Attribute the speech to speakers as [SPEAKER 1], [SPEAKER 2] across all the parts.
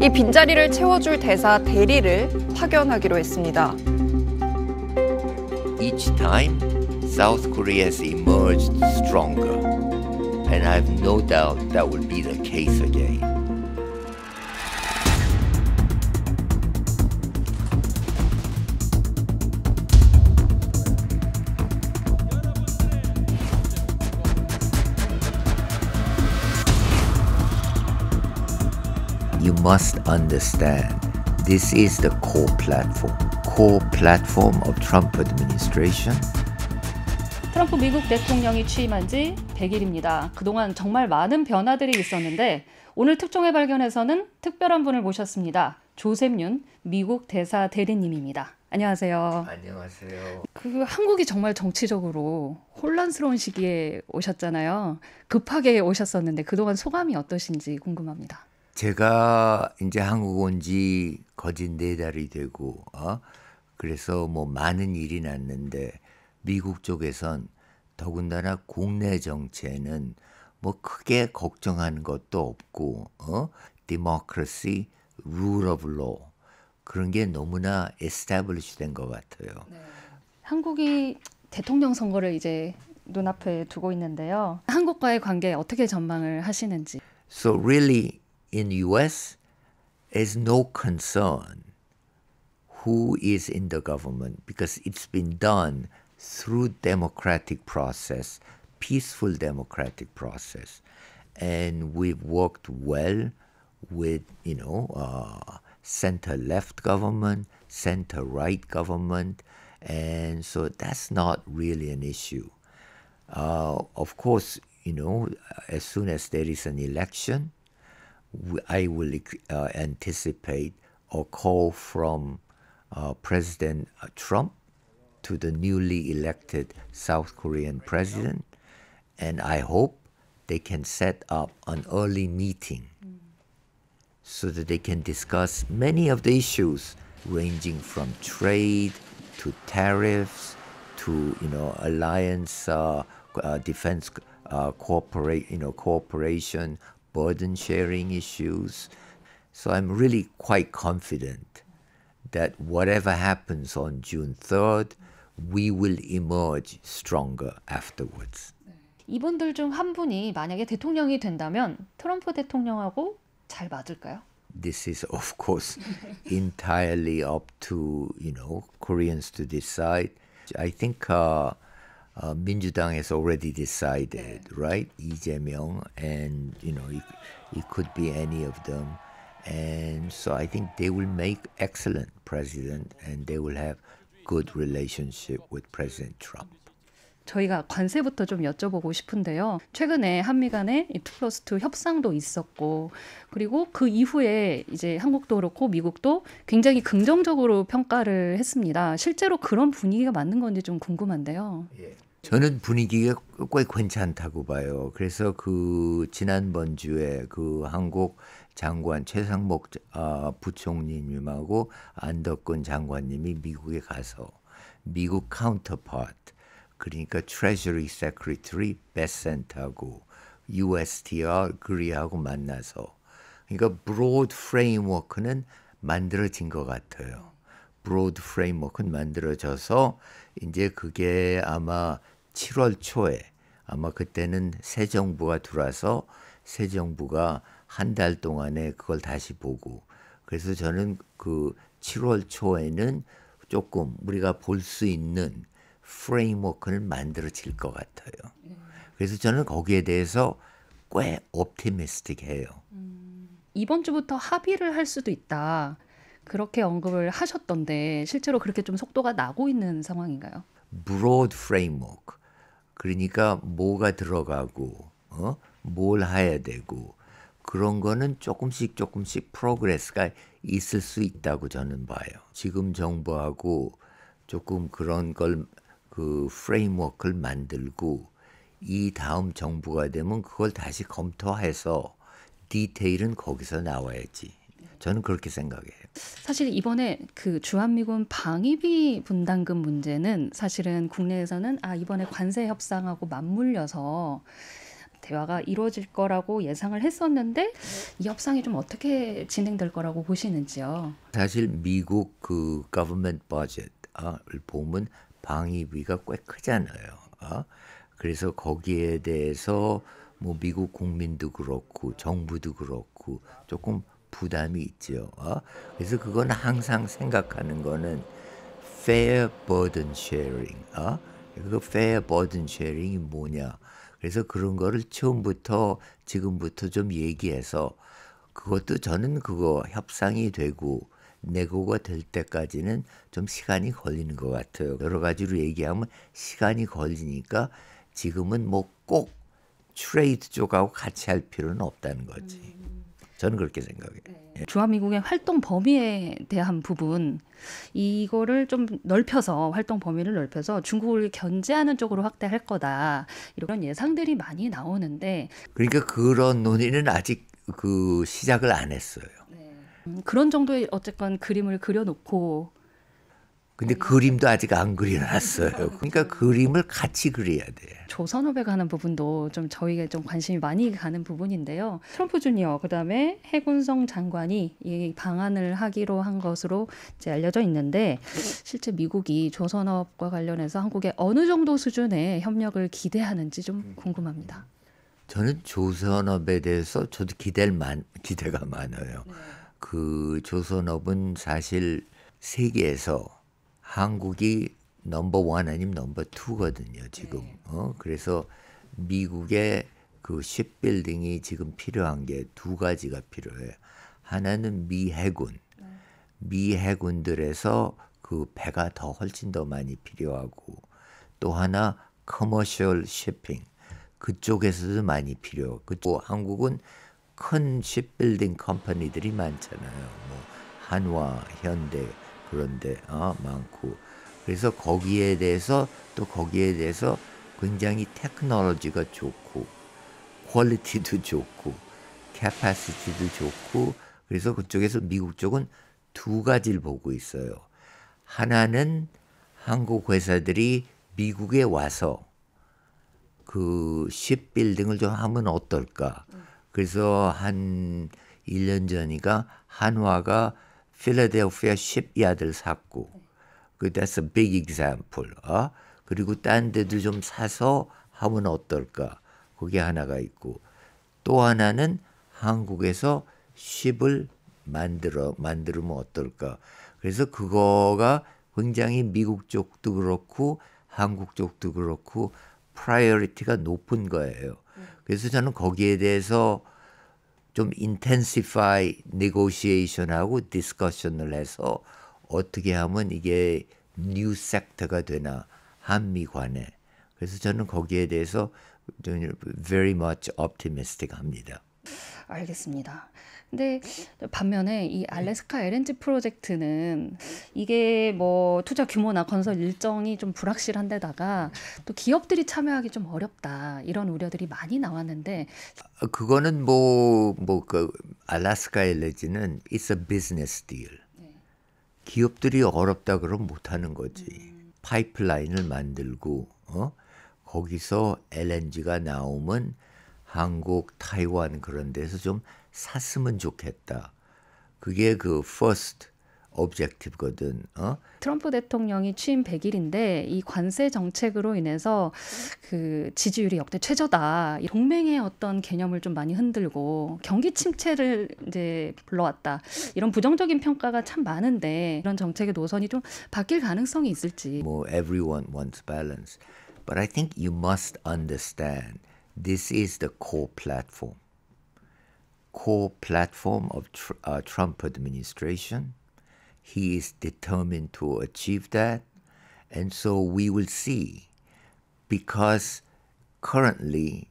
[SPEAKER 1] 이 빈자리를 채워줄 대사 대리를 파견하기로 했습니다.
[SPEAKER 2] Each time, South Korea has emerged stronger, and I have no doubt that will be the case again. You must understand, this is the core platform of Trump administration.
[SPEAKER 3] 트럼프 미국 대통령이 취임한 지 100일입니다. 그동안 정말 많은 변화들이 있었는데 오늘 특종의 발견에서는 특별한 분을 모셨습니다. 조셉 윤 미국 대사 대리님입니다. 안녕하세요.
[SPEAKER 2] 안녕하세요.
[SPEAKER 3] 한국이 정말 정치적으로 혼란스러운 시기에 오셨잖아요. 급하게 오셨었는데 그동안 소감이 어떠신지 궁금합니다.
[SPEAKER 2] 제가 이제 한국 온 지 거진 4달이 되고 그래서 뭐 많은 일이 났는데 미국 쪽에선 더군다나 국내 정치에는 뭐 크게 걱정하는 것도 없고 democracy, rule of law 그런 게 너무나 established 된 것 같아요.
[SPEAKER 3] 네. 한국이 대통령 선거를 이제 눈앞에 두고 있는데요. 한국과의 관계 어떻게 전망을 하시는지.
[SPEAKER 2] So really in US is no concern who is in the government because it's been done through democratic process, peaceful democratic process. And we've worked well with, center-left government, center-right government, and so that's not really an issue. Of course, as soon as there is an election, I will anticipate a call from President Trump to the newly elected South Korean president, and I hope they can set up an early meeting so that they can discuss many of the issues ranging from trade to tariffs to alliance defense cooperation, burden sharing issues. So I'm really quite confident that whatever happens on June 3rd, we will emerge stronger afterwards.
[SPEAKER 3] 이분들 중 한 분이 만약에 대통령이 된다면 트럼프 대통령하고 잘 맞을까요?
[SPEAKER 2] This is of course entirely up to Koreans to decide. I think 민주당 has already decided, right? 이재명, and it could be any of them, and so I think they will make excellent president, and they will have good relationship with President Trump.
[SPEAKER 3] 저희가 관세부터 좀 여쭤보고 싶은데요. 최근에 한미 간에 2+2 협상도 있었고, 그리고 그 이후에 이제 한국도 그렇고 미국도 굉장히 긍정적으로 평가를 했습니다. 실제로 그런 분위기가 맞는 건지 좀 궁금한데요.
[SPEAKER 2] 저는 분위기가 꽤 괜찮다고 봐요. 그래서 지난번 주에 한국 장관 최상목 부총리님하고 안덕근 장관님이 미국에 가서 미국 카운터파트 그러니까 Treasury Secretary 베센트하고 USTR 그리하고 만나서 그러니까 broad framework는 만들어진 것 같아요. broad framework는 만들어져서 이제 그게 아마 7월 초에 아마 그때는 새 정부가 들어와서 새 정부가 한 달 동안에 그걸 다시 보고 그래서 저는 7월 초에는 조금 우리가 볼 수 있는 프레임워크는 만들어질 것 같아요. 그래서 저는 거기에 대해서 꽤 옵티미스틱해요.
[SPEAKER 3] 이번 주부터 합의를 할 수도 있다. 그렇게 언급을 하셨던데 실제로 그렇게 좀 속도가 나고 있는 상황인가요?
[SPEAKER 2] broad framework. 그러니까 뭐가 들어가고 뭘 해야 되고 그런 거는 조금씩 프로그레스가 있을 수 있다고 저는 봐요. 지금 정부하고 조금 그런 걸 프레임워크를 만들고 이 다음 정부가 되면 그걸 다시 검토해서 디테일은 거기서 나와야지. 저는 그렇게 생각해요.
[SPEAKER 3] 사실 이번에 주한미군 방위비 분담금 문제는 사실은 국내에서는 이번에 관세 협상하고 맞물려서 대화가 이루어질 거라고 예상을 했었는데 이 협상이 좀 어떻게 진행될 거라고 보시는지요?
[SPEAKER 2] 사실 미국 그 government budget을 보면 방위비가 꽤 크잖아요. 그래서 거기에 대해서 뭐 미국 국민도 그렇고 정부도 그렇고 조금 부담이 있죠. 그래서 그건 항상 생각하는 거는 fair burden sharing. 그 fair burden sharing이 뭐냐? 그래서 그런 거를 처음부터 지금부터 좀 얘기해서 그것도 저는 그거 협상이 되고 내고가 될 때까지는 좀 시간이 걸리는 것 같아요. 여러 가지로 얘기하면 시간이 걸리니까 지금은 뭐 꼭 트레이드 쪽하고 같이 할 필요는 없다는 거지. 저는 그렇게 생각해요.
[SPEAKER 3] 주한미국의 활동 범위에 대한 부분 이거를 좀 넓혀서 활동 범위를 넓혀서 중국을 견제하는 쪽으로 확대할 거다 이런 예상들이 많이 나오는데
[SPEAKER 2] 그러니까 그런 논의는 아직 그 시작을 안 했어요.
[SPEAKER 3] 그런 정도의 어쨌건 그림을 그려놓고
[SPEAKER 2] 근데 그림도 아직 안 그려놨어요. 그러니까 그림을 같이 그려야 돼.
[SPEAKER 3] 조선업에 관한 부분도 좀 저희가 좀 관심이 많이 가는 부분인데요. 트럼프 주니어 그다음에 해군성 장관이 이 방안을 하기로 한 것으로 이제 알려져 있는데 실제 미국이 조선업과 관련해서 한국에 어느 정도 수준의 협력을 기대하는지 좀 궁금합니다.
[SPEAKER 2] 저는 조선업에 대해서 저도 기대가 많아요. 그 조선업은 사실 세계에서 한국이 넘버 원 아니면 넘버 투거든요, 지금. 그래서 미국의 그 shipbuilding이 지금 필요한 게 두 가지가 필요해요. 하나는 미 해군. 미 해군들에서 그 배가 더 훨씬 더 많이 필요하고 또 하나 commercial shipping. 그쪽에서도 많이 필요하고 또 한국은 큰 shipbuilding 컴퍼니들이 많잖아요. 뭐 한화, 현대 그런데 많고 그래서 거기에 대해서 굉장히 테크놀로지가 좋고 퀄리티도 좋고 캐파시티도 좋고 그래서 그쪽에서 미국 쪽은 두 가지를 보고 있어요. 하나는 한국 회사들이 미국에 와서 그 shipbuilding을 좀 하면 어떨까? 그래서 한 1년 전이가 한화가 필라델피아 shipyard를 샀고, that's a big example. 그리고 딴 데도 좀 사서 하면 어떨까? 그게 하나가 있고, 또 하나는 한국에서 ship을 만들면 어떨까? 그래서 그거가 굉장히 미국 쪽도 그렇고 한국 쪽도 그렇고 프라이어리티가 높은 거예요. 그래서 저는 거기에 대해서 좀 intensify negotiation하고 discussion을 해서 어떻게 하면 이게 new sector가 되나 한미 간에. 그래서 저는 거기에 대해서 very much optimistic 합니다.
[SPEAKER 3] 알겠습니다. 근데 반면에 이 알래스카 LNG 프로젝트는 이게 뭐 투자 규모나 건설 일정이 좀 불확실한 데다가 또 기업들이 참여하기 좀 어렵다 이런 우려들이 많이 나왔는데
[SPEAKER 2] 그거는 그 알래스카 LNG는 it's a business deal. 기업들이 어렵다 그러면 못 하는 거지. 파이프라인을 만들고 거기서 LNG가 나오면 한국, 타이완 그런 데서 좀 샀으면 좋겠다. 그게 그 first objective거든.
[SPEAKER 3] 트럼프 대통령이 취임 100일인데 이 관세 정책으로 인해서 그 지지율이 역대 최저다. 이 동맹의 어떤 개념을 좀 많이 흔들고 경기 침체를 이제 불러왔다. 이런 부정적인 평가가 참 많은데 이런 정책의 노선이 좀 바뀔 가능성이 있을지.
[SPEAKER 2] Everyone wants balance. But I think you must understand this is the core platform. Core platform of Trump administration. He is determined to achieve that. And so we will see. Because currently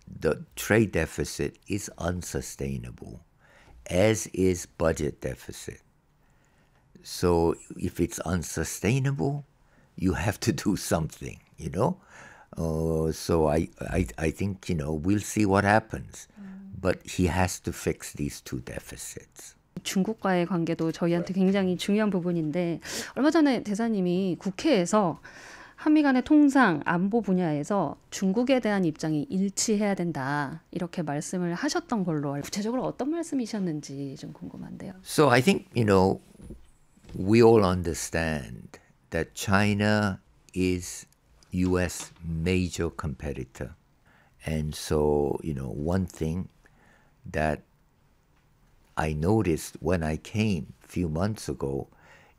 [SPEAKER 2] the trade deficit is unsustainable, as is budget deficit. So if it's unsustainable, you have to do something, you know? So I think, we'll see what happens. But he has to fix these two deficits.
[SPEAKER 3] 중국과의 관계도 저희한테 굉장히 중요한 부분인데 얼마 전에 대사님이 국회에서 한미 간의 통상, 안보 분야에서 중국에 대한 입장이 일치해야 된다. 이렇게 말씀을 하셨던 걸로 구체적으로 어떤 말씀이셨는지 좀 궁금한데요.
[SPEAKER 2] So I think, we all understand that China is US major competitor. And so, one thing that I noticed when I came a few months ago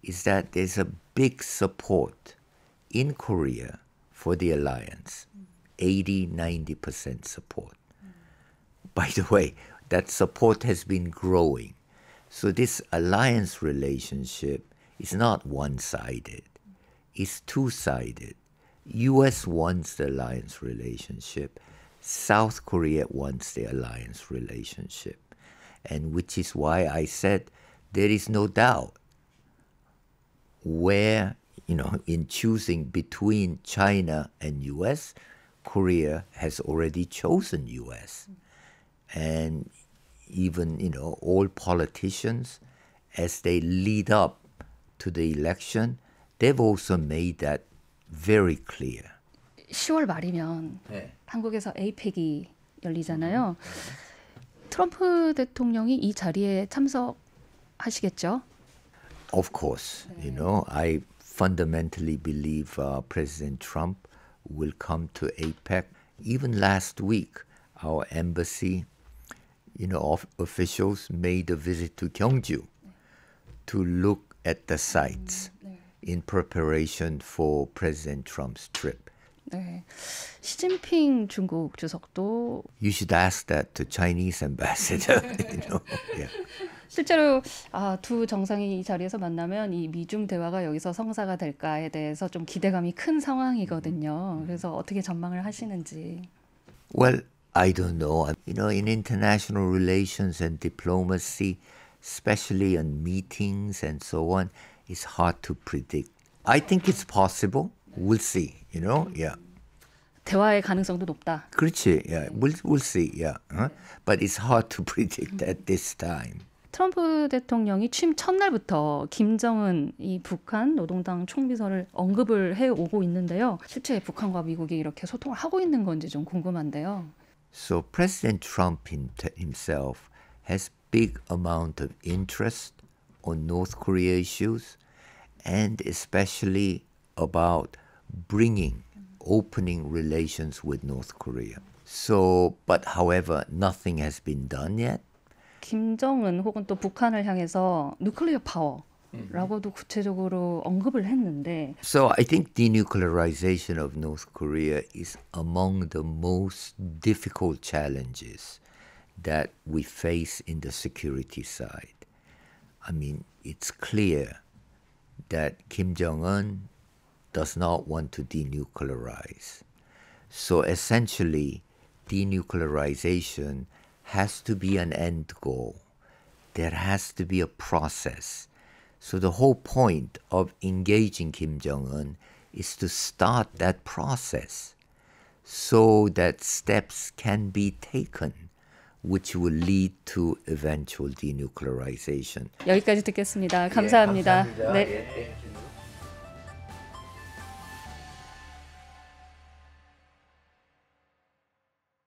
[SPEAKER 2] is that there's a big support in Korea for the alliance. 80-90% support. By the way, that support has been growing. So this alliance relationship is not one-sided. It's two-sided. US wants the alliance relationship. South Korea wants the alliance relationship. And which is why I said there is no doubt where, in choosing between China and US, Korea has already chosen US. And even, all politicians, as they lead up to the election, they've also made that very clear.
[SPEAKER 3] 10월 말이면
[SPEAKER 2] 네.
[SPEAKER 3] 한국에서 에이펙이 열리잖아요. 트럼프 대통령이 이 자리에 참석하시겠죠?
[SPEAKER 2] Of course, I fundamentally believe President Trump will come to APEC. Even last week, our embassy, officials made a visit to Gyeongju to look at the sites in preparation for President Trump's trip.
[SPEAKER 3] 네. 시진핑 중국 주석도
[SPEAKER 2] You should ask that to Chinese ambassador. Yeah.
[SPEAKER 3] 실제로 두 정상이 이 자리에서 만나면 이 미중 대화가 여기서 성사가 될까에 대해서 좀 기대감이 큰 상황이거든요. 그래서 어떻게 전망을 하시는지.
[SPEAKER 2] Well, I don't know. In international relations and diplomacy, especially on meetings and so on, it's hard to predict. I think it's possible. We'll see. Yeah.
[SPEAKER 3] 대화의 가능성도 높다.
[SPEAKER 2] 그렇지. Yeah. We'll see. Yeah. But it's hard to predict at this time.
[SPEAKER 3] 트럼프 대통령이 취임 첫날부터 김정은 이 북한 노동당 총비서를 언급을 해오고 있는데요. 실제 북한과 미국이 이렇게 소통을 하고 있는 건지 좀 궁금한데요.
[SPEAKER 2] So President Trump himself has big amount of interest on North Korea issues and especially about opening relations with North Korea. So, but however, nothing has been done yet.
[SPEAKER 3] 김정은 혹은 또 북한을 향해서 누클리어 파워라고도 구체적으로 언급을 했는데
[SPEAKER 2] So I think denuclearization of North Korea is among the most difficult challenges that we face in the security side. I mean, it's clear that Kim Jong-un does not want to denuclearize. So essentially, denuclearization has to be an end goal. There has to be a process. So the whole point of engaging Kim Jong-un is to start that process so that steps can be taken which will lead to eventual denuclearization.
[SPEAKER 3] 여기까지 듣겠습니다. 감사합니다.
[SPEAKER 2] 감사합니다.
[SPEAKER 3] 네.
[SPEAKER 2] 예,